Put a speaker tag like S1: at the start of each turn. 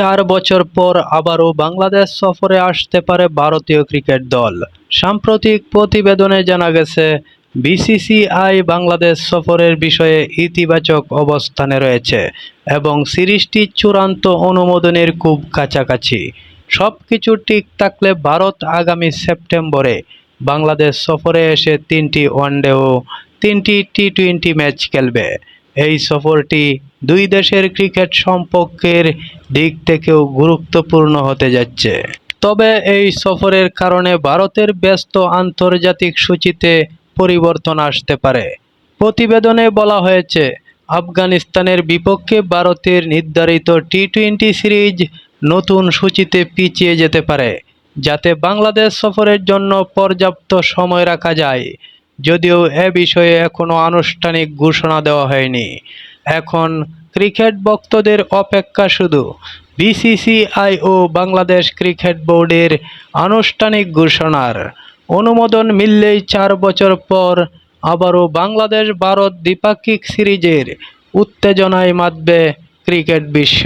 S1: 4 বছর পর আবারও বাংলাদেশ সফরে আসতে পারে ভারতীয় ক্রিকেট দল। সাম্প্রতিক প্রতিবেদনে জানা গেছে, বিসিসিআই বাংলাদেশ সফরের বিষয়ে ইতিবাচক অবস্থানে রয়েছে এবং সিরিজটি চূড়ান্ত অনুমোদনের খুব কাছাকাছি। সবকিছু ঠিক থাকলে ভারত আগামী সেপ্টেম্বরে বাংলাদেশ সফরে এসে 3টি ওয়ানডে ও 3টি টি-20 ম্যাচ খেলবে। এই সফরটি দুই দেশের ক্রিকেট সম্পর্কের দিক থেকেও গুরুত্বপূর্ণ হতে যাচ্ছে। তবে এই সফরের কারণে ভারতের ব্যস্ত আন্তর্জাতিক সূচিতে পরিবর্তন আসতে পারে। প্রতিবেদনে বলা হয়েছে, আফগানিস্তানের বিপক্ষে ভারতের নির্ধারিত টি-20 সিরিজ নতুন সূচিতে পিছিয়ে যেতে পারে, যাতে বাংলাদেশ সফরের জন্য পর্যাপ্ত সময় রাখা যায়। যদিও এ বিষয়ে এখনও আনুষ্ঠানিক ঘোষণা দেওয়া হয়নি। এখন ক্রিকেট ভক্তদের অপেক্ষা শুধু বিসিসিআই ও বাংলাদেশ ক্রিকেট বোর্ডের আনুষ্ঠানিক ঘোষণার। অনুমোদন মিললেই 4 বছর পর আবারও বাংলাদেশ ভারত দ্বিপাক্ষিক সিরিজের উত্তেজনায় মাতবে ক্রিকেট বিশ্ব।